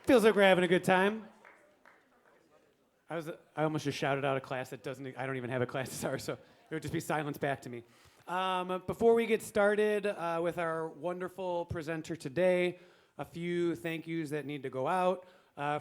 Feels like we're having a good time. I almost just shouted out a class that I don't even have a class to start, so it would just be silence back to me. Before we get started with our wonderful presenter today, a few thank yous that need to go out.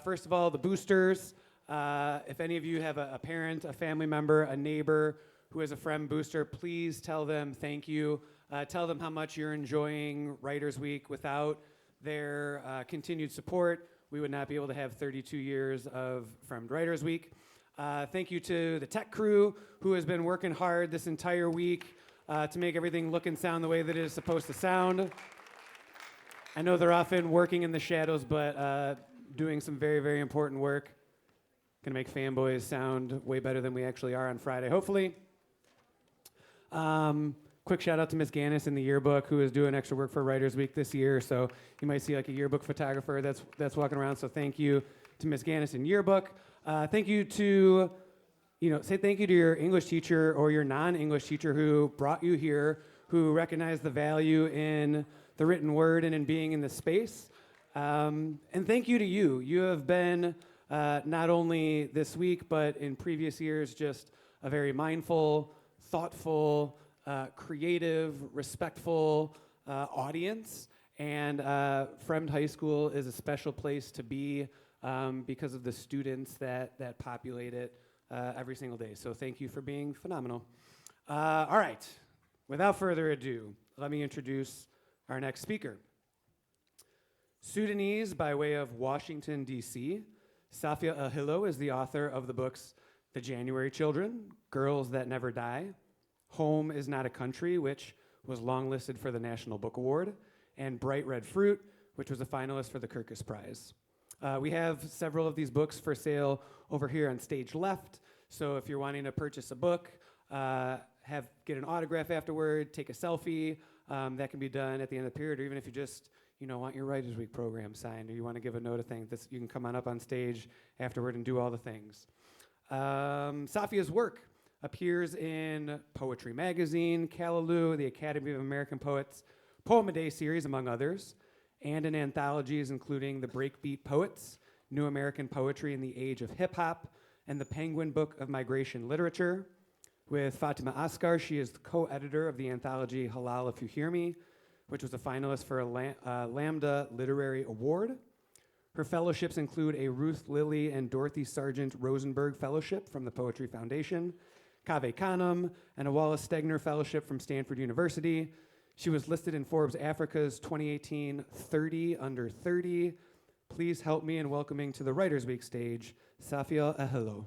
First of all, the boosters. If any of you have a parent, a family member, a neighbor who has a Fremd booster, please tell them thank you. Tell them how much you're enjoying Writers Week. Without their continued support, we would not be able to have 32 years of Fremd Writers Week. Thank you to the tech crew who has been working hard this entire week to make everything look and sound the way that it is supposed to sound. I know they're often working in the shadows, but doing some very, very important work. Gonna make fanboys sound way better than we actually are on Friday, hopefully. Quick shout out to Miss Gannis in the yearbook who is doing extra work for Writers Week this year. So you might see like a yearbook photographer that's walking around. So thank you to Miss Gannis in yearbook. Thank you to, say thank you to your English teacher or your non-English teacher who brought you here, who recognized the value in the written word and in being in the space. And thank you to you. You have been not only this week, but in previous years, just a very mindful, thoughtful, creative, respectful audience. And Fremd High School is a special place to be because of the students that populate it every single day. So thank you for being phenomenal. All right, without further ado, let me introduce our next speaker. Sudanese by way of Washington, D.C., Safia Ahilo is the author of the books The January Children, Girls That Never Die, Home is Not a Country, which was longlisted for the National Book Award, and Bright Red Fruit, which was a finalist for the Kirkus Prize. We have several of these books for sale over here on stage left, so if you're wanting to purchase a book, get an autograph afterward, take a selfie, that can be done at the end of the period, or even if you just want your Writers Week program signed, or you want to give a note of things, you can come on up on stage afterward and do all the things. Safia's work appears in Poetry Magazine, Callaloo, the Academy of American Poets, Poem a Day series, among others, and in anthologies including The Breakbeat Poets, New American Poetry in the Age of Hip Hop, and the Penguin Book of Migration Literature. With Fatima Asghar, she is the co-editor of the anthology Halal If You Hear Me, which was a finalist for a Lambda Literary Award. Her fellowships include a Ruth Lilly and Dorothy Sargent Rosenberg Fellowship from the Poetry Foundation, Cave Canem, and a Wallace Stegner Fellowship from Stanford University. She was listed in Forbes Africa's 2018 30 Under 30. Please help me in welcoming to the Writers Week stage, Safia Ahilo.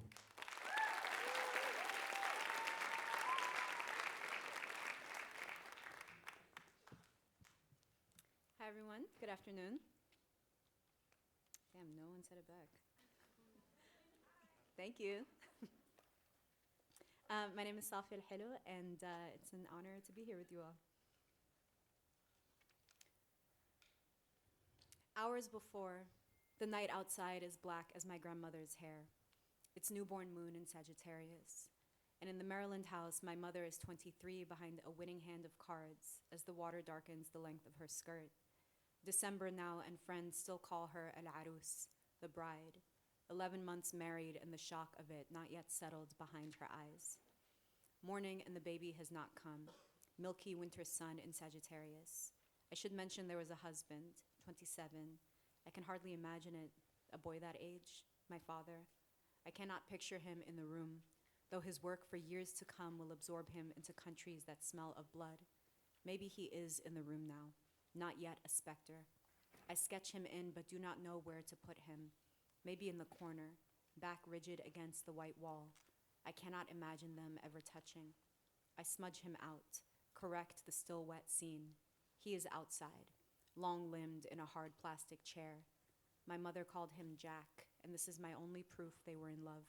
Hi, everyone. Good afternoon. Damn, no one said it back. Thank you. My name is Safia Ahilo, and it's an honor to be here with you all. Hours before, the night outside is black as my grandmother's hair. It's newborn moon in Sagittarius. And in the Maryland house, my mother is 23 behind a winning hand of cards as the water darkens the length of her skirt. December now, and friends still call her al-arus, the bride. 11 months married, and the shock of it not yet settled behind her eyes. Morning, and the baby has not come. Milky winter sun in Sagittarius. I should mention there was a husband, 27. I can hardly imagine it, a boy that age, my father. I cannot picture him in the room, though his work for years to come will absorb him into countries that smell of blood. Maybe he is in the room now, not yet a specter. I sketch him in, but do not know where to put him. Maybe in the corner, back rigid against the white wall. I cannot imagine them ever touching. I smudge him out, correct the still wet scene. He is outside, long-limbed in a hard plastic chair. My mother called him Jack, and this is my only proof they were in love.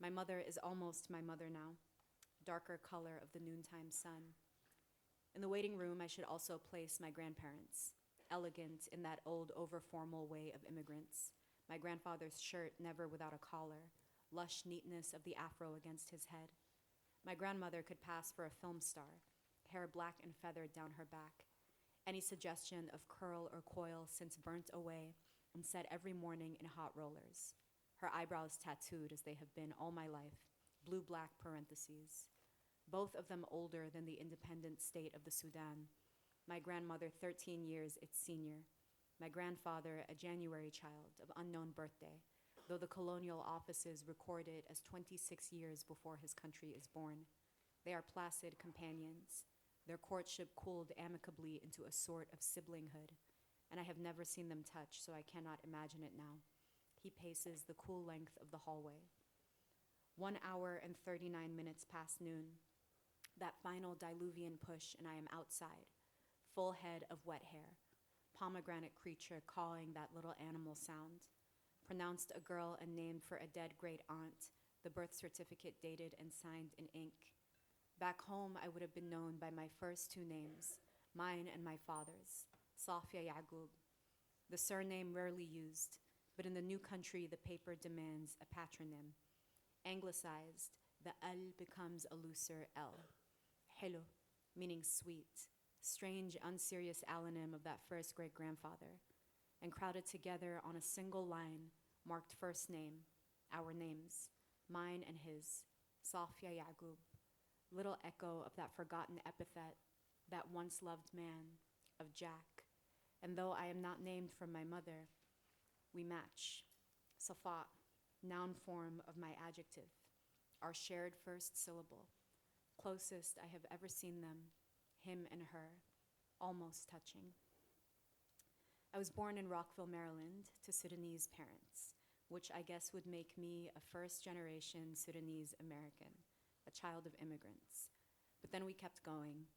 My mother is almost my mother now, darker color of the noontime sun. In the waiting room, I should also place my grandparents, elegant in that old over-formal way of immigrants. My grandfather's shirt never without a collar, lush neatness of the afro against his head. My grandmother could pass for a film star, hair black and feathered down her back. Any suggestion of curl or coil since burnt away and set every morning in hot rollers, her eyebrows tattooed as they have been all my life, blue-black parentheses, both of them older than the independent state of the Sudan. My grandmother 13 years its senior, my grandfather a January child of unknown birthday, though the colonial offices record it as 26 years before his country is born. They are placid companions, their courtship cooled amicably into a sort of siblinghood, and I have never seen them touch, so I cannot imagine it now. He paces the cool length of the hallway. 1 hour and 39 minutes past noon, that final diluvian push, and I am outside, full head of wet hair, pomegranate creature cawing that little animal sound, pronounced a girl and named for a dead great aunt, the birth certificate dated and signed in ink. Back home, I would have been known by my first two names, mine and my father's, Safia Yaqub, the surname rarely used, but in the new country, the paper demands a patronym. Anglicized, the L becomes a looser L. Hello, meaning sweet, strange, unserious allonym of that first great-grandfather, and crowded together on a single line, marked first name, our names, mine and his, Safia Yaqub, little echo of that forgotten epithet, that once loved man, of Jack. And though I am not named from my mother, we match. Safa, noun form of my adjective, our shared first syllable, closest I have ever seen them, him and her, almost touching. I was born in Rockville, Maryland, to Sudanese parents, which I guess would make me a first-generation Sudanese American, a child of immigrants. But then we kept going.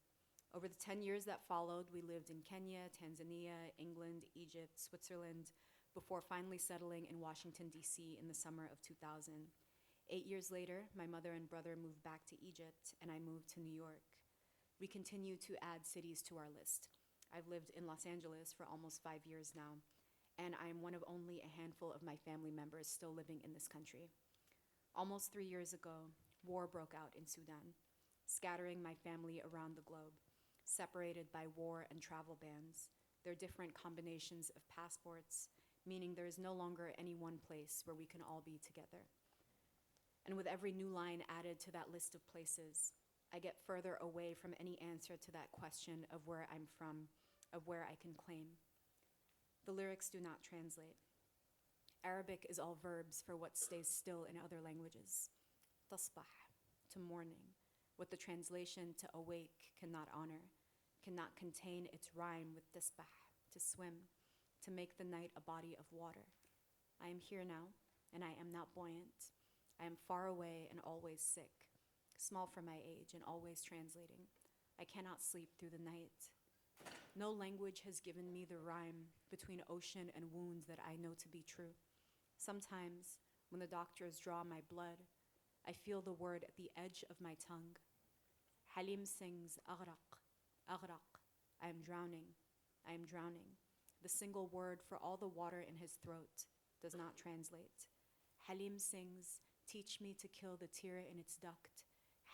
Over the 10 years that followed, we lived in Kenya, Tanzania, England, Egypt, Switzerland, before finally settling in Washington, D.C. in the summer of 2000. 8 years later, my mother and brother moved back to Egypt, and I moved to New York. We continue to add cities to our list. I've lived in Los Angeles for almost 5 years now, and I am one of only a handful of my family members still living in this country. Almost 3 years ago, war broke out in Sudan, scattering my family around the globe, separated by war and travel bans, their different combinations of passports, meaning there is no longer any one place where we can all be together. And with every new line added to that list of places, I get further away from any answer to that question of where I'm from, of where I can claim. The lyrics do not translate. Arabic is all verbs for what stays still in other languages. Tasbah, to morning, what the translation to awake cannot honor, cannot contain its rhyme with tasbah, to swim, to make the night a body of water. I am here now, and I am not buoyant. I am far away and always sick, small for my age and always translating. I cannot sleep through the night. No language has given me the rhyme between ocean and wounds that I know to be true. Sometimes, when the doctors draw my blood, I feel the word at the edge of my tongue. Halim sings, aghraq, aghraq. I am drowning, I am drowning. The single word for all the water in his throat does not translate. Halim sings, teach me to kill the tear in its duct.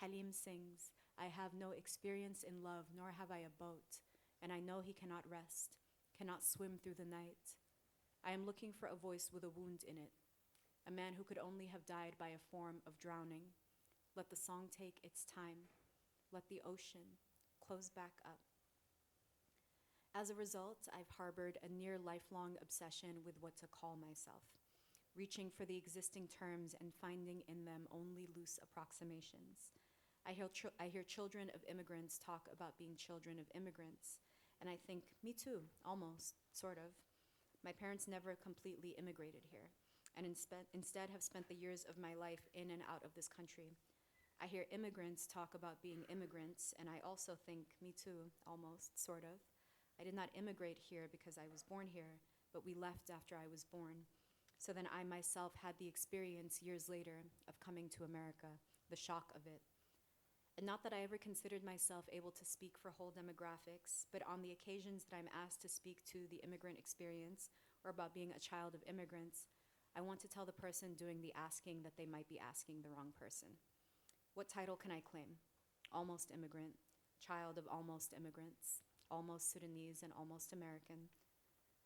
Halim sings, I have no experience in love, nor have I a boat, and I know he cannot rest, cannot swim through the night. I am looking for a voice with a wound in it, a man who could only have died by a form of drowning. Let the song take its time. Let the ocean close back up. As a result, I've harbored a near lifelong obsession with what to call myself, reaching for the existing terms and finding in them only loose approximations. I hear children of immigrants talk about being children of immigrants, and I think, me too, almost, sort of. My parents never completely immigrated here, and instead have spent the years of my life in and out of this country. I hear immigrants talk about being immigrants, and I also think, me too, almost, sort of. I did not immigrate here because I was born here, but we left after I was born. So then I myself had the experience years later of coming to America, the shock of it. And not that I ever considered myself able to speak for whole demographics, but on the occasions that I'm asked to speak to the immigrant experience or about being a child of immigrants, I want to tell the person doing the asking that they might be asking the wrong person. What title can I claim? Almost immigrant, child of almost immigrants, almost Sudanese and almost American.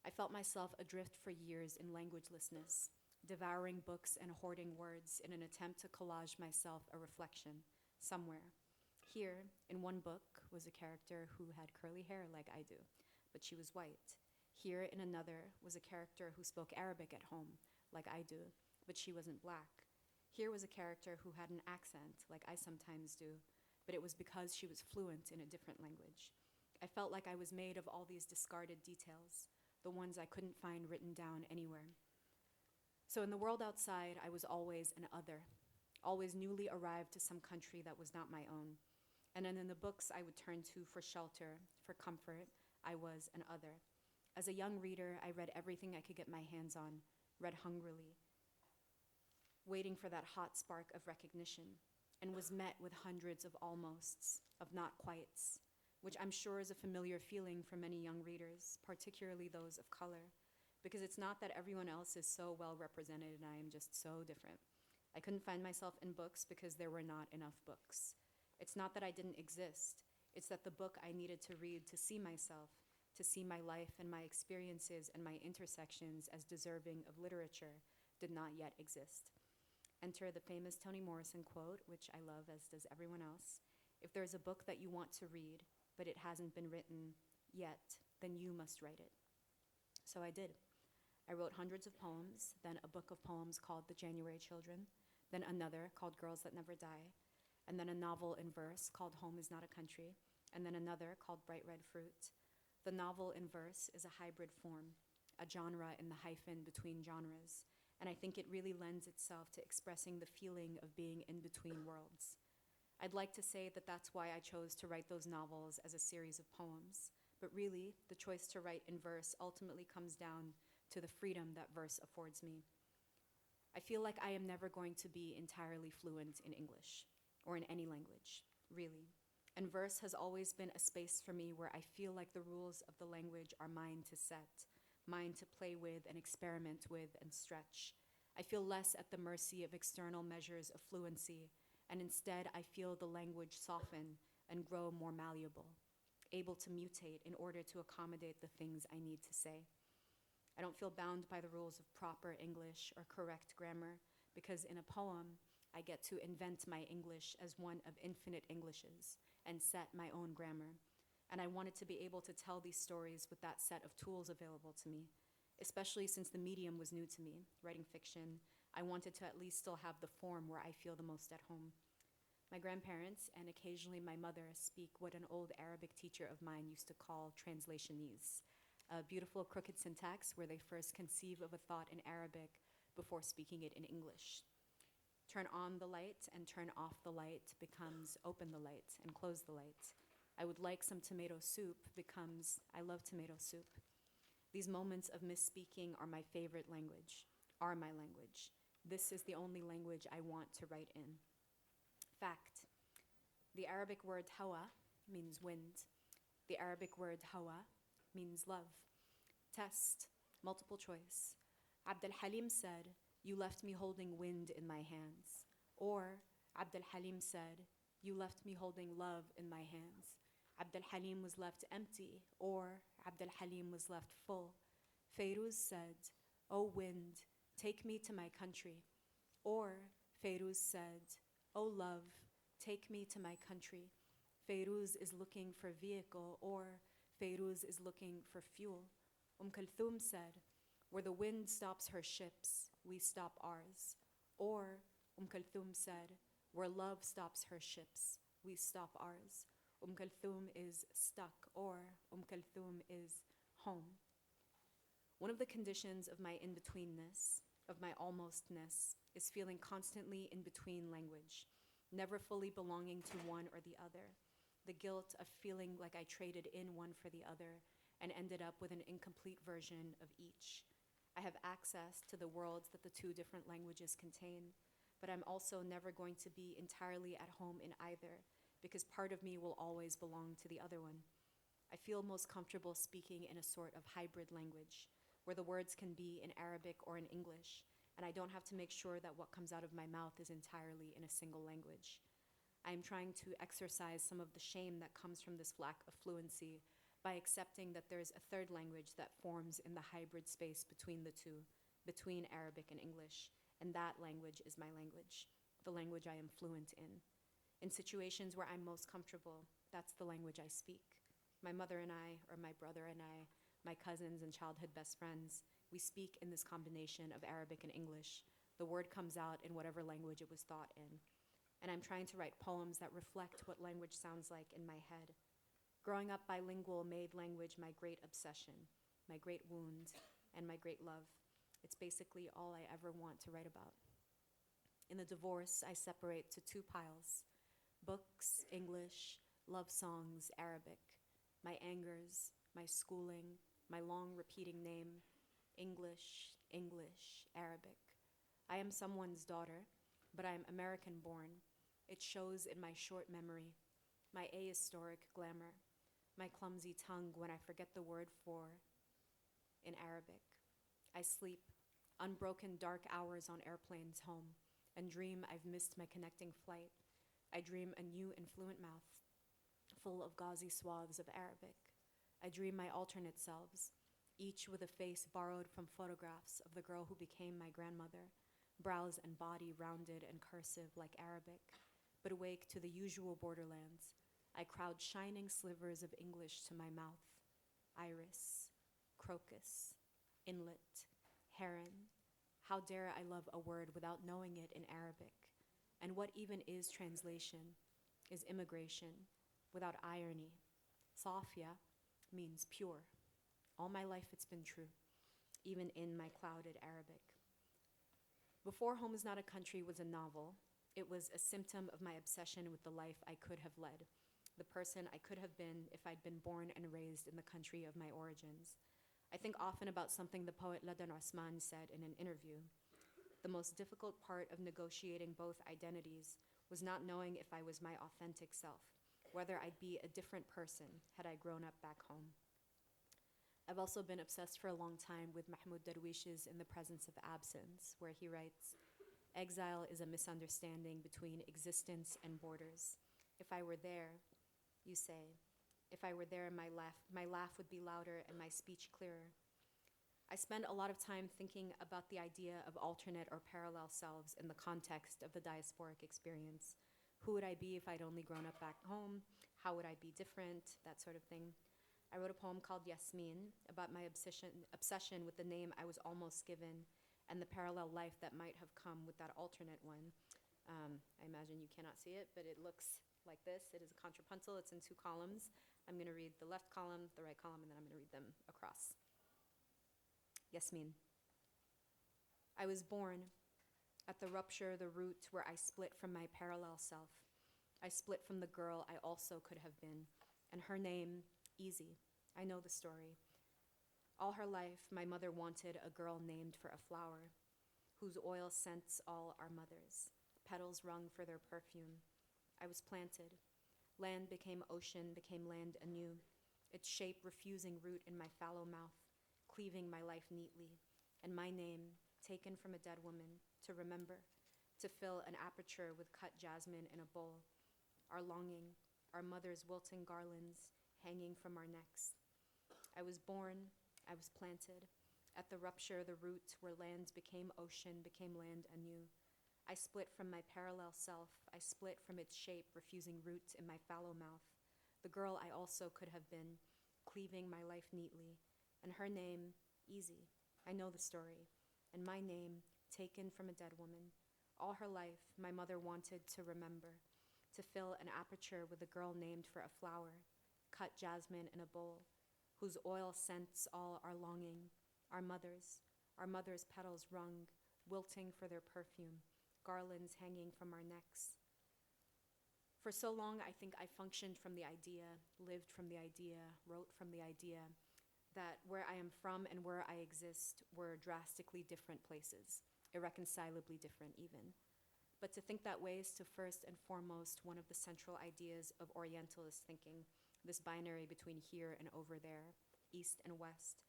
I felt myself adrift for years in languagelessness, devouring books and hoarding words in an attempt to collage myself a reflection somewhere. Here, in one book, was a character who had curly hair like I do, but she was white. Here, in another, was a character who spoke Arabic at home, like I do, but she wasn't black. Here was a character who had an accent, like I sometimes do, but it was because she was fluent in a different language. I felt like I was made of all these discarded details, the ones I couldn't find written down anywhere. So in the world outside, I was always an other, always newly arrived to some country that was not my own. And then in the books I would turn to for shelter, for comfort, I was an other. As a young reader, I read everything I could get my hands on, read hungrily, waiting for that hot spark of recognition, and was met with hundreds of almosts, of not quites, which I'm sure is a familiar feeling for many young readers, particularly those of color, because it's not that everyone else is so well represented and I am just so different. I couldn't find myself in books because there were not enough books. It's not that I didn't exist, it's that the book I needed to read to see myself, to see my life and my experiences and my intersections as deserving of literature, did not yet exist. Enter the famous Toni Morrison quote, which I love as does everyone else: "If there's a book that you want to read, but it hasn't been written yet, then you must write it." So I did. I wrote hundreds of poems, then a book of poems called The January Children, then another called Girls That Never Die, and then a novel in verse called Home Is Not a Country, and then another called Bright Red Fruit. The novel in verse is a hybrid form, a genre in the hyphen between genres, and I think it really lends itself to expressing the feeling of being in between worlds. I'd like to say that that's why I chose to write those novels as a series of poems, but really, the choice to write in verse ultimately comes down to the freedom that verse affords me. I feel like I am never going to be entirely fluent in English, or in any language, really. And verse has always been a space for me where I feel like the rules of the language are mine to set, mine to play with and experiment with and stretch. I feel less at the mercy of external measures of fluency, and instead I feel the language soften and grow more malleable, able to mutate in order to accommodate the things I need to say. I don't feel bound by the rules of proper English or correct grammar, because in a poem, I get to invent my English as one of infinite Englishes and set my own grammar. And I wanted to be able to tell these stories with that set of tools available to me, especially since the medium was new to me, writing fiction. I wanted to at least still have the form where I feel the most at home. My grandparents, and occasionally my mother, speak what an old Arabic teacher of mine used to call translationese, a beautiful crooked syntax where they first conceive of a thought in Arabic before speaking it in English. Turn on the light and turn off the light becomes open the light and close the light. I would like some tomato soup becomes I love tomato soup. These moments of misspeaking are my favorite language, are my language. This is the only language I want to write in. Fact: the Arabic word hawa means wind. The Arabic word hawa means love. Test: multiple choice. Abd al-Halim said, "You left me holding wind in my hands." Or Abd al-Halim said, "You left me holding love in my hands." Abd al-Halim was left empty, or Abd al-Halim was left full. Feiruz said, "O wind, take me to my country." Or Feiruz said, "O love, take me to my country." Feiruz is looking for vehicle, or Feiruz is looking for fuel. Kulthum said, "Where the wind stops her ships, we stop ours." Or Kulthum said, "Where love stops her ships, we stop ours." Kulthum is stuck, or Kulthum is home. One of the conditions of my in-betweenness, of my almostness, is feeling constantly in between language, never fully belonging to one or the other. The guilt of feeling like I traded in one for the other and ended up with an incomplete version of each. I have access to the worlds that the two different languages contain, but I'm also never going to be entirely at home in either, because part of me will always belong to the other one. I feel most comfortable speaking in a sort of hybrid language, where the words can be in Arabic or in English, and I don't have to make sure that what comes out of my mouth is entirely in a single language. I am trying to exercise some of the shame that comes from this lack of fluency by accepting that there's a third language that forms in the hybrid space between the two, between Arabic and English, and that language is my language, the language I am fluent in. In situations where I'm most comfortable, that's the language I speak. My mother and I, or my brother and I, my cousins and childhood best friends, we speak in this combination of Arabic and English. The word comes out in whatever language it was thought in. And I'm trying to write poems that reflect what language sounds like in my head. Growing up bilingual made language my great obsession, my great wound, and my great love. It's basically all I ever want to write about. In the divorce, I separate to two piles: books, English, love songs, Arabic, my angers, my schooling, my long repeating name, English, English, Arabic. I am someone's daughter, but I am American born. It shows in my short memory, my ahistoric glamour, my clumsy tongue when I forget the word for in Arabic. I sleep, unbroken dark hours on airplanes home, and dream I've missed my connecting flight. I dream a new and fluent mouth, full of gauzy swaths of Arabic. I dream my alternate selves, each with a face borrowed from photographs of the girl who became my grandmother, brows and body rounded and cursive like Arabic, but awake to the usual borderlands. I crowd shining slivers of English to my mouth: iris, crocus, inlet, heron. How dare I love a word without knowing it in Arabic? And what even is translation, is immigration, without irony? Safia means pure. All my life it's been true, even in my clouded Arabic. Before Home is Not a Country was a novel, it was a symptom of my obsession with the life I could have led, the person I could have been if I'd been born and raised in the country of my origins. I think often about something the poet Ladan Osman said in an interview. The most difficult part of negotiating both identities was not knowing if I was my authentic self, whether I'd be a different person had I grown up back home. I've also been obsessed for a long time with Mahmoud Darwish's In the Presence of Absence, where he writes, "Exile is a misunderstanding between existence and borders. If I were there," you say, "if I were there, my laugh would be louder and my speech clearer." I spend a lot of time thinking about the idea of alternate or parallel selves in the context of the diasporic experience. Who would I be if I'd only grown up back home? How would I be different? That sort of thing. I wrote a poem called Yasmin about my obsession with the name I was almost given and the parallel life that might have come with that alternate one. I imagine you cannot see it, but it looks like this. It is a contrapuntal. It's in two columns. I'm going to read the left column, the right column, and then I'm going to read them across. Yasmin. I was born at the rupture, the root where I split from my parallel self. I split from the girl I also could have been, and her name, Easy. I know the story. All her life, my mother wanted a girl named for a flower, whose oil scents all our mothers, petals wrung for their perfume. I was planted. Land became ocean, became land anew, its shape refusing root in my fallow mouth, cleaving my life neatly, and my name, taken from a dead woman, to remember, to fill an aperture with cut jasmine in a bowl, our longing, our mother's wilting garlands hanging from our necks. I was born, I was planted, at the rupture, the root where land became ocean, became land anew. I split from my parallel self, I split from its shape, refusing root in my fallow mouth, the girl I also could have been, cleaving my life neatly, and her name, Easy. I know the story, and my name, taken from a dead woman. All her life, my mother wanted to remember, to fill an aperture with a girl named for a flower, cut jasmine in a bowl, whose oil scents all our longing, our mothers' petals wrung, wilting for their perfume, garlands hanging from our necks. For so long, I think I functioned from the idea, lived from the idea, wrote from the idea, that where I am from and where I exist were drastically different places, irreconcilably different even. But to think that way is to first and foremost one of the central ideas of Orientalist thinking, this binary between here and over there, east and west.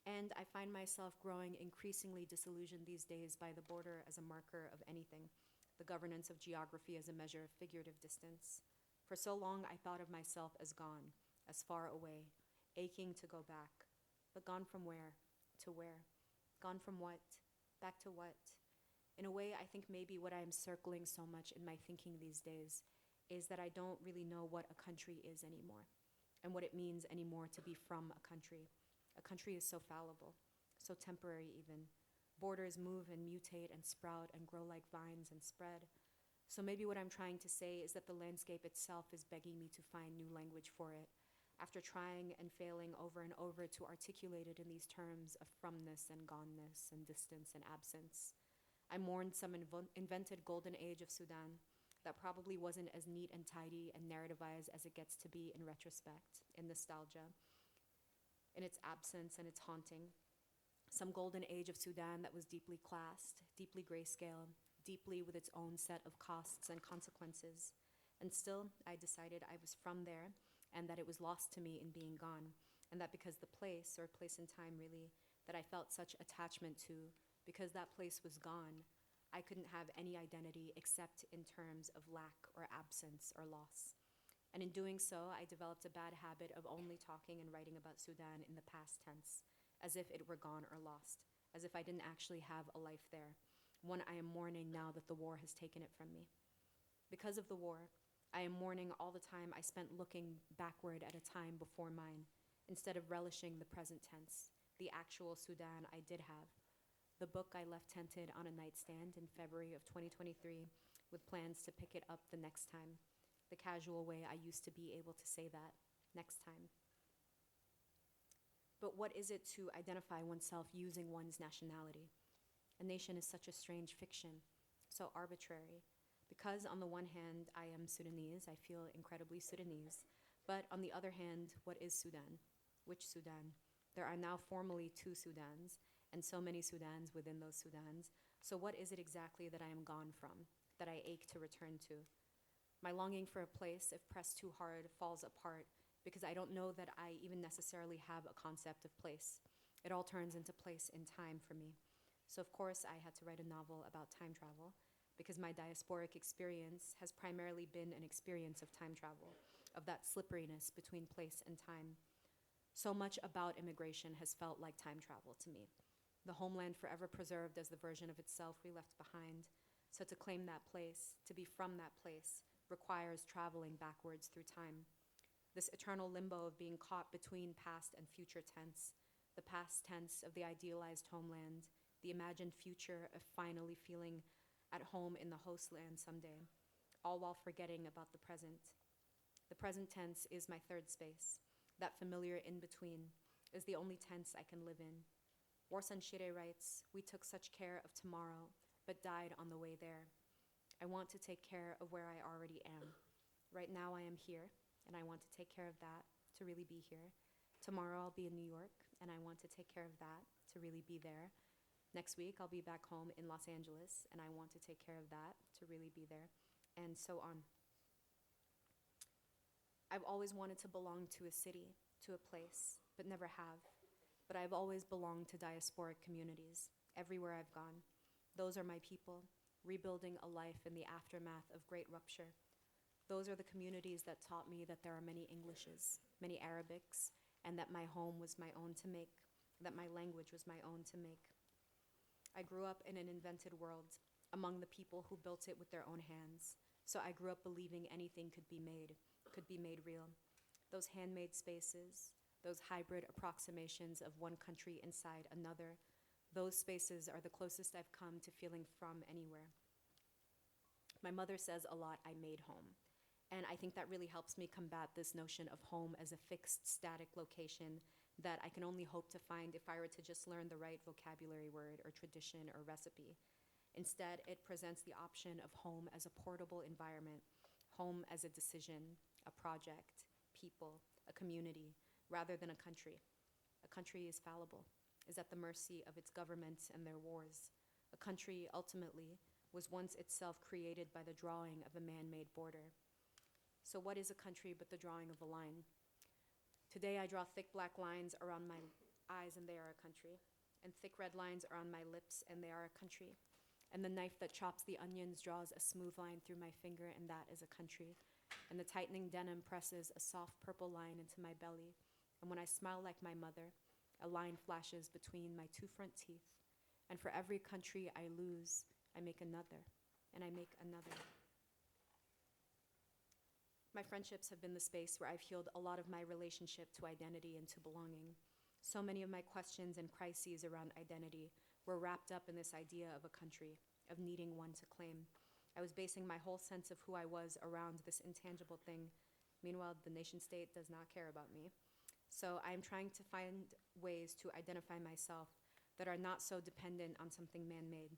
And I find myself growing increasingly disillusioned these days by the border as a marker of anything, the governance of geography as a measure of figurative distance. For so long, I thought of myself as gone, as far away, aching to go back. But gone from where? To where? Gone from what? Back to what? In a way, I think maybe what I am circling so much in my thinking these days is that I don't really know what a country is anymore, and what it means anymore to be from a country. A country is so fallible, so temporary even. Borders move and mutate and sprout and grow like vines and spread. So maybe what I'm trying to say is that the landscape itself is begging me to find new language for it, after trying and failing over and over to articulate it in these terms of fromness and goneness and distance and absence. I mourned some invented golden age of Sudan that probably wasn't as neat and tidy and narrativized as it gets to be in retrospect, in nostalgia, in its absence and its haunting. Some golden age of Sudan that was deeply classed, deeply grayscale, deeply with its own set of costs and consequences. And still, I decided I was from there and that it was lost to me in being gone, and that because the place, or place in time really, that I felt such attachment to, because that place was gone, I couldn't have any identity except in terms of lack or absence or loss. And in doing so, I developed a bad habit of only talking and writing about Sudan in the past tense, as if it were gone or lost, as if I didn't actually have a life there, one I am mourning now that the war has taken it from me. Because of the war, I am mourning all the time I spent looking backward at a time before mine, instead of relishing the present tense, the actual Sudan I did have. The book I left tented on a nightstand in February of 2023 with plans to pick it up the next time, the casual way I used to be able to say that, next time. But what is it to identify oneself using one's nationality? A nation is such a strange fiction, so arbitrary. Because on the one hand, I am Sudanese, I feel incredibly Sudanese. But on the other hand, what is Sudan? Which Sudan? There are now formally two Sudans, and so many Sudans within those Sudans. So what is it exactly that I am gone from, that I ache to return to? My longing for a place, if pressed too hard, falls apart because I don't know that I even necessarily have a concept of place. It all turns into place in time for me. So of course I had to write a novel about time travel, because my diasporic experience has primarily been an experience of time travel, of that slipperiness between place and time. So much about immigration has felt like time travel to me. The homeland forever preserved as the version of itself we left behind. So to claim that place, to be from that place, requires traveling backwards through time. This eternal limbo of being caught between past and future tense, the past tense of the idealized homeland, the imagined future of finally feeling at home in the host land someday, all while forgetting about the present. The present tense is my third space. That familiar in-between is the only tense I can live in. Warsan Shire writes, "We took such care of tomorrow, but died on the way there. I want to take care of where I already am. Right now I am here, and I want to take care of that, to really be here. Tomorrow I'll be in New York, and I want to take care of that, to really be there. Next week I'll be back home in Los Angeles, and I want to take care of that, to really be there," and so on. I've always wanted to belong to a city, to a place, but never have. But I've always belonged to diasporic communities, everywhere I've gone. Those are my people, rebuilding a life in the aftermath of great rupture. Those are the communities that taught me that there are many Englishes, many Arabics, and that my home was my own to make, that my language was my own to make. I grew up in an invented world, among the people who built it with their own hands. So I grew up believing anything could be made real. Those handmade spaces, those hybrid approximations of one country inside another, those spaces are the closest I've come to feeling from anywhere. My mother says a lot, "I made home." And I think that really helps me combat this notion of home as a fixed, static location that I can only hope to find if I were to just learn the right vocabulary word or tradition or recipe. Instead, it presents the option of home as a portable environment, home as a decision, a project, people, a community, rather than a country. A country is fallible, is at the mercy of its governments and their wars. A country, ultimately, was once itself created by the drawing of a man-made border. So what is a country but the drawing of a line? Today I draw thick black lines around my eyes and they are a country, and thick red lines around my lips and they are a country. And the knife that chops the onions draws a smooth line through my finger and that is a country. And the tightening denim presses a soft purple line into my belly, And when I smile like my mother, a line flashes between my two front teeth. And for every country I lose, I make another, and I make another. My friendships have been the space where I've healed a lot of my relationship to identity and to belonging. So many of my questions and crises around identity were wrapped up in this idea of a country, of needing one to claim. I was basing my whole sense of who I was around this intangible thing. Meanwhile, the nation state does not care about me. So I'm trying to find ways to identify myself that are not so dependent on something man-made,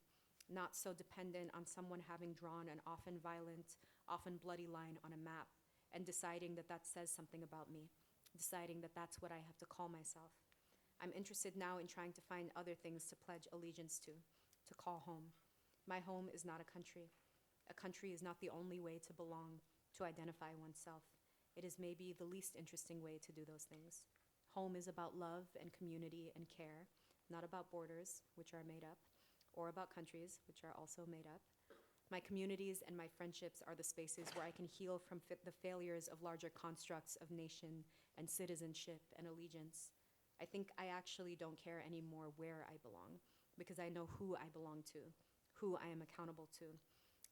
not so dependent on someone having drawn an often violent, often bloody line on a map, and deciding that that says something about me, deciding that that's what I have to call myself. I'm interested now in trying to find other things to pledge allegiance to call home. My home is not a country. A country is not the only way to belong, to identify oneself. It is maybe the least interesting way to do those things. Home is about love and community and care, not about borders, which are made up, or about countries, which are also made up. My communities and my friendships are the spaces where I can heal from the failures of larger constructs of nation and citizenship and allegiance. I think I actually don't care anymore where I belong, because I know who I belong to, who I am accountable to.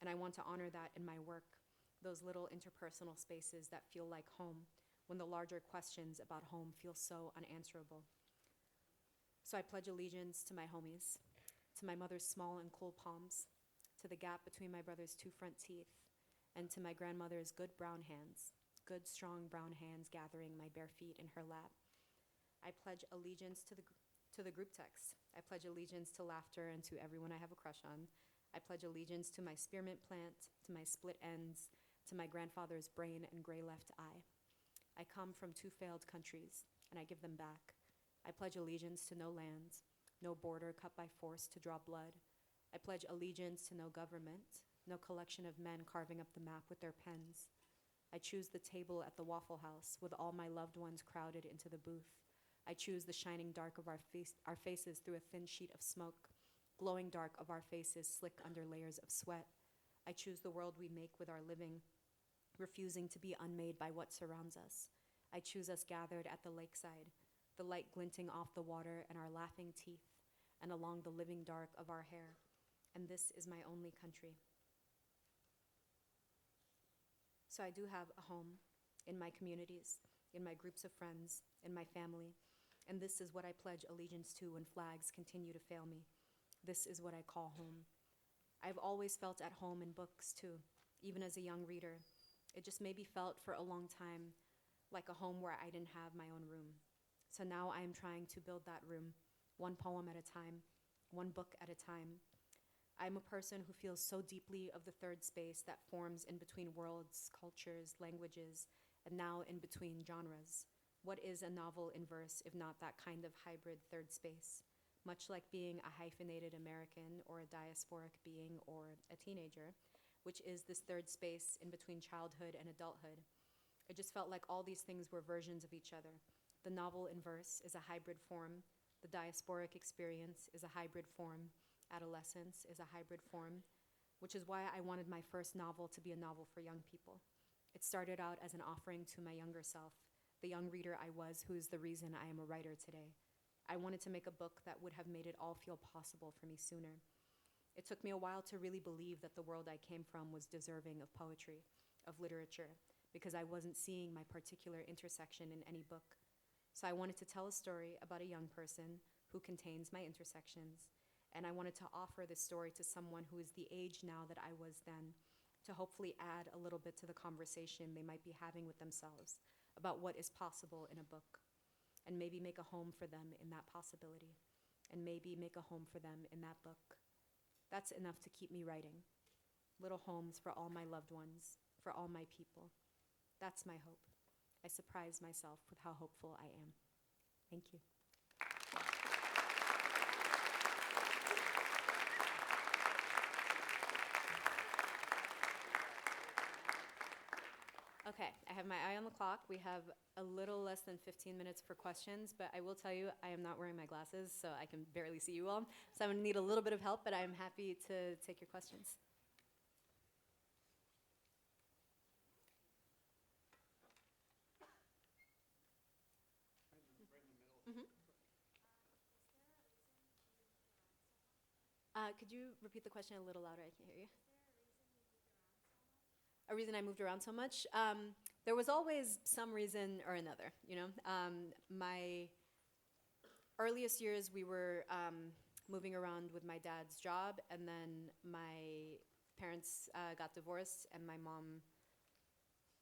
And I want to honor that in my work, those little interpersonal spaces that feel like home, when the larger questions about home feel so unanswerable. So I pledge allegiance to my homies, to my mother's small and cool palms, to the gap between my brother's two front teeth, and to my grandmother's good brown hands, good strong brown hands gathering my bare feet in her lap. I pledge allegiance to the group text. I pledge allegiance to laughter and to everyone I have a crush on. I pledge allegiance to my spearmint plant, to my split ends, to my grandfather's brain and gray left eye. I come from two failed countries, and I give them back. I pledge allegiance to no lands, no border cut by force to draw blood. I pledge allegiance to no government, no collection of men carving up the map with their pens. I choose the table at the Waffle House with all my loved ones crowded into the booth. I choose the shining dark of our faces through a thin sheet of smoke, glowing dark of our faces slick under layers of sweat. I choose the world we make with our living, refusing to be unmade by what surrounds us. I choose us gathered at the lakeside, the light glinting off the water and our laughing teeth, and along the living dark of our hair. And this is my only country. So I do have a home in my communities, in my groups of friends, in my family, and this is what I pledge allegiance to when flags continue to fail me. This is what I call home. I've always felt at home in books too, even as a young reader. It just maybe felt for a long time like a home where I didn't have my own room. So now I am trying to build that room, one poem at a time, one book at a time. I'm a person who feels so deeply of the third space that forms in between worlds, cultures, languages, and now in between genres. What is a novel in verse if not that kind of hybrid third space? Much like being a hyphenated American or a diasporic being or a teenager, which is this third space in between childhood and adulthood. It just felt like all these things were versions of each other. The novel in verse is a hybrid form. The diasporic experience is a hybrid form. Adolescence is a hybrid form, which is why I wanted my first novel to be a novel for young people. It started out as an offering to my younger self, the young reader I was who is the reason I am a writer today. I wanted to make a book that would have made it all feel possible for me sooner. It took me a while to really believe that the world I came from was deserving of poetry, of literature, because I wasn't seeing my particular intersection in any book. So I wanted to tell a story about a young person who contains my intersections, and I wanted to offer this story to someone who is the age now that I was then, to hopefully add a little bit to the conversation they might be having with themselves about what is possible in a book, and maybe make a home for them in that possibility, and maybe make a home for them in that book. That's enough to keep me writing. Little homes for all my loved ones, for all my people. That's my hope. I surprise myself with how hopeful I am. Thank you. Okay, I have my eye on the clock. We have a little less than 15 minutes for questions, but I will tell you I am not wearing my glasses, so I can barely see you all. So I'm going to need a little bit of help, but I'm happy to take your questions. Could you repeat the question a little louder? I can't hear you. A reason I moved around so much? There was always some reason or another, you know? My earliest years, we were moving around with my dad's job, and then my parents got divorced, and my mom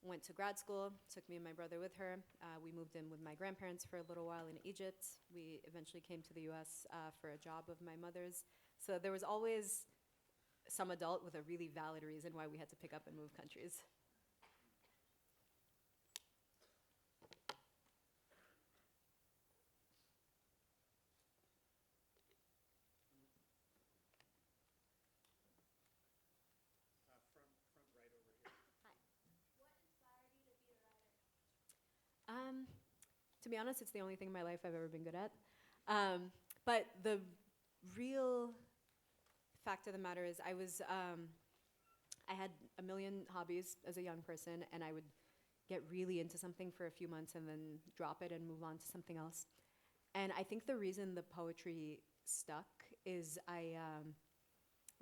went to grad school, took me and my brother with her. We moved in with my grandparents for a little while in Egypt. We eventually came to the US for a job of my mother's. So there was always some adult with a really valid reason why we had to pick up and move countries. From right over here. To be honest, it's the only thing in my life I've ever been good at. But the real fact of the matter is I had a million hobbies as a young person, and I would get really into something for a few months and then drop it and move on to something else. And I think the reason the poetry stuck is I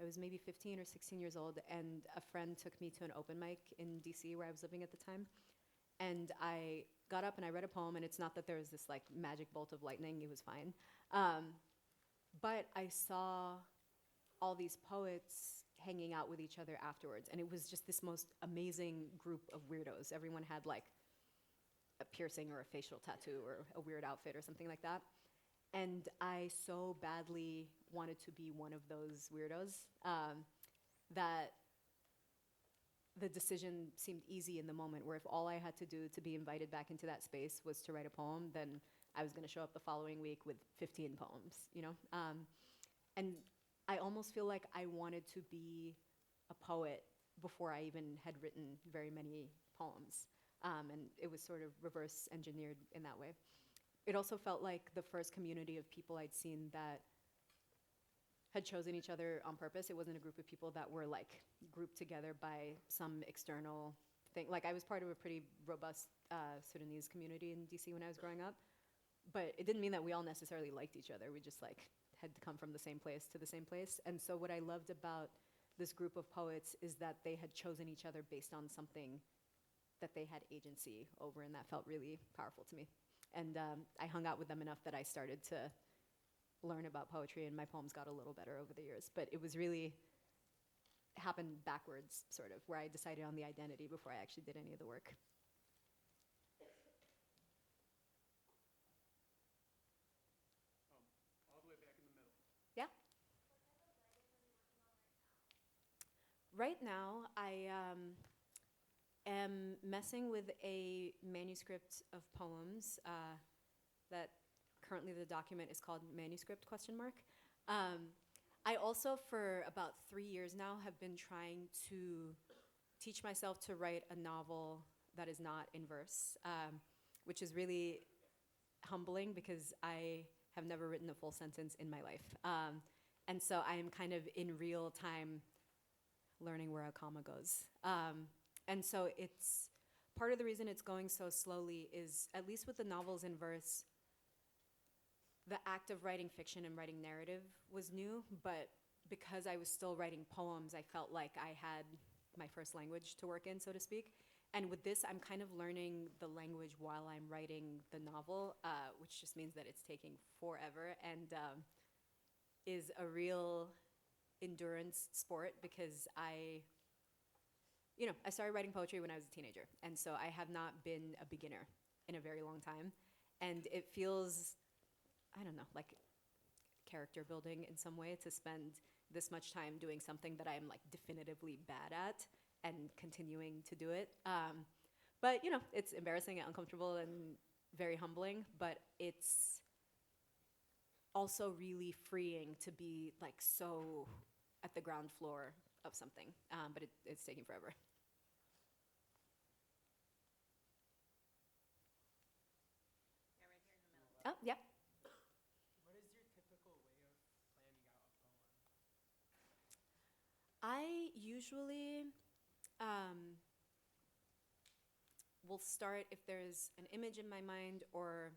was maybe 15 or 16 years old, and a friend took me to an open mic in DC where I was living at the time. And I got up and I read a poem, and it's not that there was this like magic bolt of lightning, it was fine. But I saw all these poets hanging out with each other afterwards, and it was just this most amazing group of weirdos. Everyone had like a piercing or a facial tattoo or a weird outfit or something like that. And I so badly wanted to be one of those weirdos that the decision seemed easy in the moment, where if all I had to do to be invited back into that space was to write a poem, then I was going to show up the following week with 15 poems, you know? And I almost feel like I wanted to be a poet before I even had written very many poems. And it was sort of reverse engineered in that way. It also felt like the first community of people I'd seen that had chosen each other on purpose. It wasn't a group of people that were like grouped together by some external thing. Like I was part of a pretty robust Sudanese community in DC when I was growing up, but it didn't mean that we all necessarily liked each other. We just like had to come from the same place to the same place. And so what I loved about this group of poets is that they had chosen each other based on something that they had agency over, and that felt really powerful to me. And I hung out with them enough that I started to learn about poetry, and my poems got a little better over the years. But it was really happened backwards, sort of, where I decided on the identity before I actually did any of the work. All the way back in the middle. Yeah. Right now, I am messing with a manuscript of poems that currently the document is called manuscript ? I also, for about 3 years now, have been trying to teach myself to write a novel that is not in verse, which is really humbling because I have never written a full sentence in my life. And so I am kind of in real time learning where a comma goes. And so it's part of the reason it's going so slowly is, at least with the novels in verse, the act of writing fiction and writing narrative was new, but because I was still writing poems, I felt like I had my first language to work in, so to speak. And with this, I'm kind of learning the language while I'm writing the novel, which just means that it's taking forever and is a real endurance sport because I started writing poetry when I was a teenager. And so I have not been a beginner in a very long time. And it feels, I don't know, like character building in some way to spend this much time doing something that I'm like definitively bad at and continuing to do it. But it's embarrassing and uncomfortable and very humbling, but it's also really freeing to be like so at the ground floor of something, but it's taking forever. Oh, yeah. What is your typical way of planning out a poem? I usually will start if there's an image in my mind or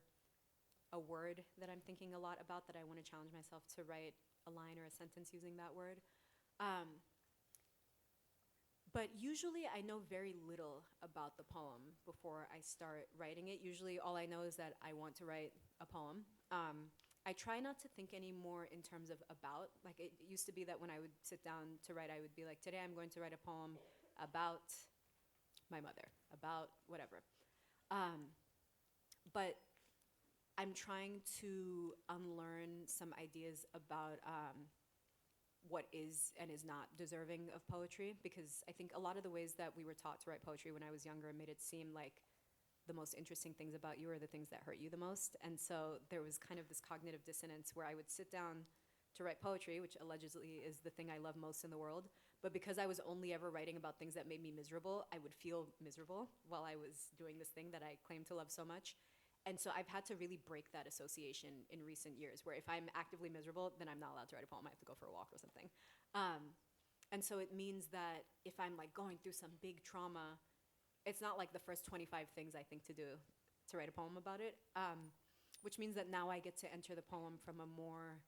a word that I'm thinking a lot about that I want to challenge myself to write a line or a sentence using that word. Um, but usually I know very little about the poem before I start writing it. Usually all I know is that I want to write a poem. I try not to think anymore in terms of about. Like it used to be that when I would sit down to write, I would be like, today I'm going to write a poem about my mother, about whatever. But I'm trying to unlearn some ideas about what is and is not deserving of poetry, because I think a lot of the ways that we were taught to write poetry when I was younger made it seem like the most interesting things about you are the things that hurt you the most. And so there was kind of this cognitive dissonance where I would sit down to write poetry, which allegedly is the thing I love most in the world. But because I was only ever writing about things that made me miserable, I would feel miserable while I was doing this thing that I claim to love so much. And so I've had to really break that association in recent years, where if I'm actively miserable, then I'm not allowed to write a poem. I have to go for a walk or something. And so it means that if I'm like going through some big trauma, it's not like the first 25 things I think to do to write a poem about it, which means that now I get to enter the poem from a more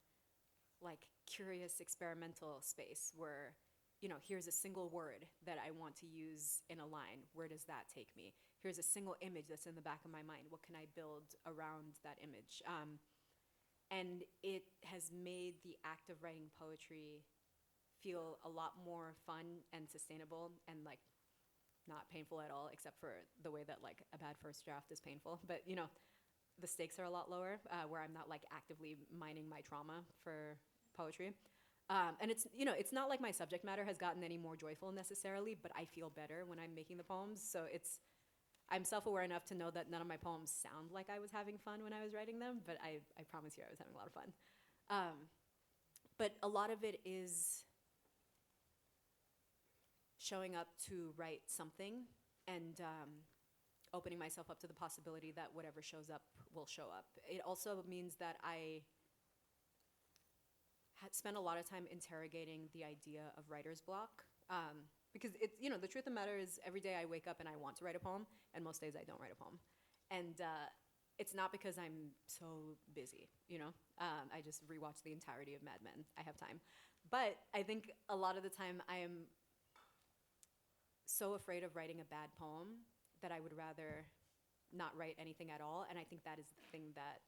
like curious experimental space where, you know, here's a single word that I want to use in a line. Where does that take me? Here's a single image that's in the back of my mind. What can I build around that image? And it has made the act of writing poetry feel a lot more fun and sustainable and like not painful at all, except for the way that like a bad first draft is painful. But you know, the stakes are a lot lower, where I'm not like actively mining my trauma for poetry. And it's, you know, it's not like my subject matter has gotten any more joyful necessarily, but I feel better when I'm making the poems. So I'm self-aware enough to know that none of my poems sound like I was having fun when I was writing them, but I promise you I was having a lot of fun. But a lot of it is showing up to write something and opening myself up to the possibility that whatever shows up will show up. It also means that I had spent a lot of time interrogating the idea of writer's block. Because it's, you know, the truth of the matter is every day I wake up and I want to write a poem, and most days I don't write a poem. And it's not because I'm so busy, you know? I just rewatched the entirety of Mad Men. I have time. But I think a lot of the time I am so afraid of writing a bad poem that I would rather not write anything at all. And I think that is the thing that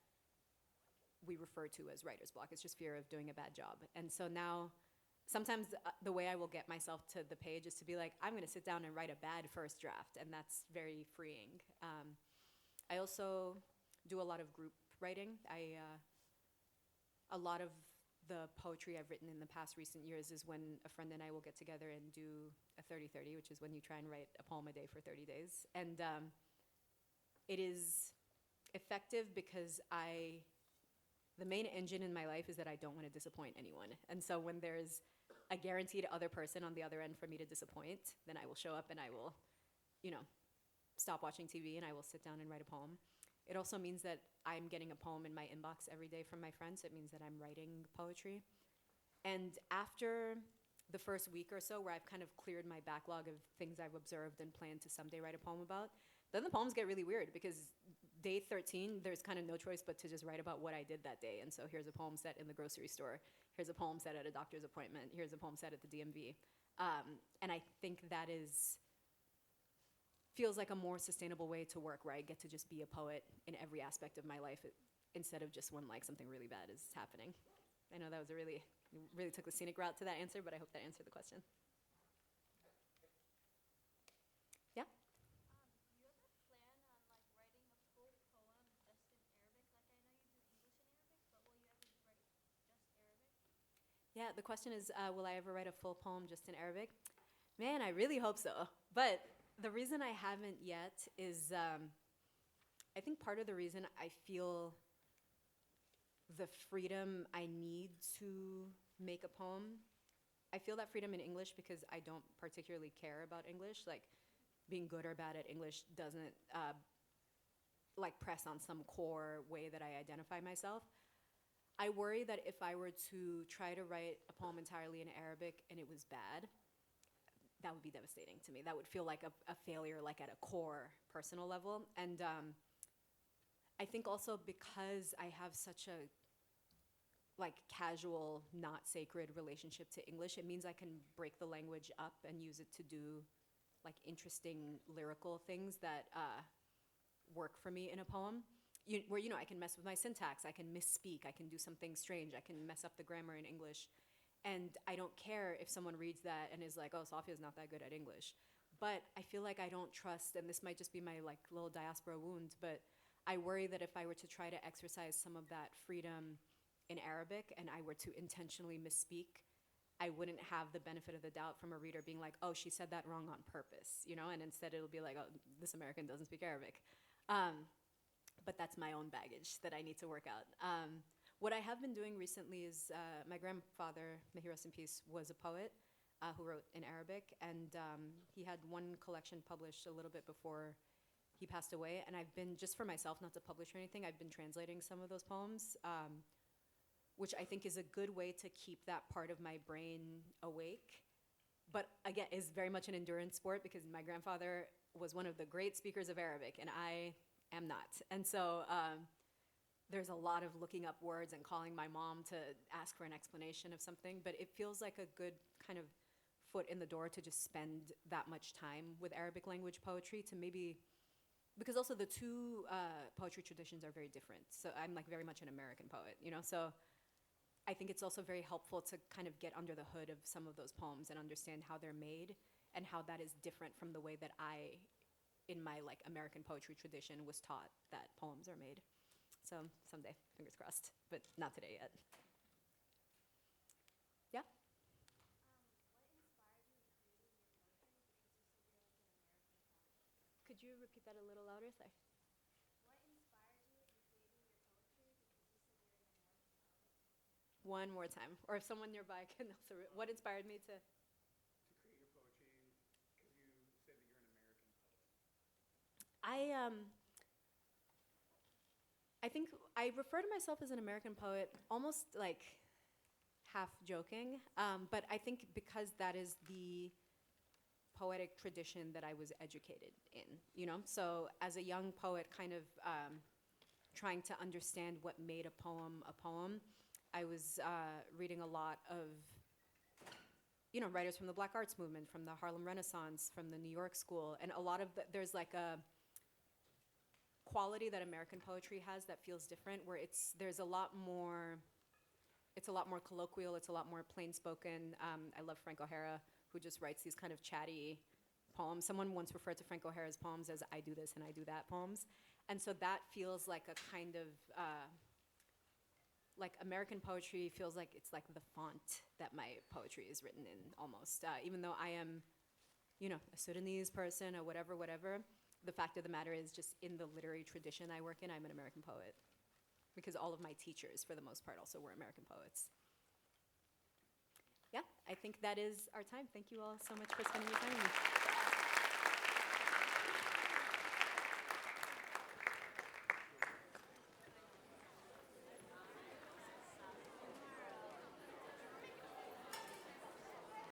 we refer to as writer's block. It's just fear of doing a bad job. And so now, sometimes the way I will get myself to the page is to be like, I'm going to sit down and write a bad first draft, and that's very freeing. I also do a lot of group writing. A lot of the poetry I've written in the past recent years is when a friend and I will get together and do a 30-30, which is when you try and write a poem a day for 30 days. And it is effective because the main engine in my life is that I don't want to disappoint anyone. And so when there's a guaranteed other person on the other end for me to disappoint, then I will show up and I will, you know, stop watching TV and I will sit down and write a poem. It also means that I'm getting a poem in my inbox every day from my friends. It means that I'm writing poetry. And after the first week or so, where I've kind of cleared my backlog of things I've observed and plan to someday write a poem about, then the poems get really weird, because day 13, there's kind of no choice but to just write about what I did that day. And so here's a poem set in the grocery store. Here's a poem set at a doctor's appointment. Here's a poem set at the DMV. And I think that feels like a more sustainable way to work, where I get to just be a poet in every aspect of my life, instead of just when like something really bad is happening. I know that was really took the scenic route to that answer, but I hope that answered the question. Yeah? Do you ever plan on like writing a full poem just in Arabic? Like I know you do English and Arabic, but will you ever write just Arabic? Yeah, the question is, will I ever write a full poem just in Arabic? Man, I really hope so. But the reason I haven't yet is I think part of the reason I feel the freedom I need to make a poem, I feel that freedom in English because I don't particularly care about English. Like, being good or bad at English doesn't like press on some core way that I identify myself. I worry that if I were to try to write a poem entirely in Arabic and it was bad, that would be devastating to me. That would feel like a failure, like at a core personal level. And I think also because I have such a like casual, not sacred relationship to English. It means I can break the language up and use it to do like interesting lyrical things that work for me in a poem. Where I can mess with my syntax, I can misspeak, I can do something strange, I can mess up the grammar in English, and I don't care if someone reads that and is like, "Oh, Sophia's not that good at English." But I feel like I don't trust, and this might just be my like little diaspora wound, but I worry that if I were to try to exercise some of that freedom in Arabic and I were to intentionally misspeak, I wouldn't have the benefit of the doubt from a reader being like, "Oh, she said that wrong on purpose," and instead it'll be like, "Oh, this American doesn't speak Arabic." But that's my own baggage that I need to work out. What I have been doing recently is my grandfather, may he rest in peace, was a poet who wrote in Arabic, and he had one collection published a little bit before he passed away, and I've been, just for myself, not to publish or anything, I've been translating some of those poems, which I think is a good way to keep that part of my brain awake. But again, is very much an endurance sport because my grandfather was one of the great speakers of Arabic, and I am not. And so there's a lot of looking up words and calling my mom to ask for an explanation of something, but it feels like a good kind of foot in the door to just spend that much time with Arabic language poetry to maybe, because also the two poetry traditions are very different. So I'm like very much an American poet, so I think it's also very helpful to kind of get under the hood of some of those poems and understand how they're made and how that is different from the way that I, in my like American poetry tradition, was taught that poems are made. So someday, fingers crossed, but not today yet. Yeah? Could you repeat that a little louder? Sorry. One more time. Or if someone nearby can also, what inspired me to? To create your poetry, because you said that you're an American poet. I think I refer to myself as an American poet almost like half joking, but I think because that is the poetic tradition that I was educated in, So as a young poet, kind of trying to understand what made a poem, I was reading a lot of, writers from the Black Arts Movement, from the Harlem Renaissance, from the New York School, and a lot of there's like a quality that American poetry has that feels different, where it's a lot more colloquial, it's a lot more plain spoken. I love Frank O'Hara, who just writes these kind of chatty poems. Someone once referred to Frank O'Hara's poems as "I do this and I do that" poems, and so that feels like a kind of like American poetry feels like it's like the font that my poetry is written in almost. Even though I am, a Sudanese person or whatever, the fact of the matter is just in the literary tradition I work in, I'm an American poet. Because all of my teachers, for the most part, also were American poets. Yeah, I think that is our time. Thank you all so much for spending your time with me.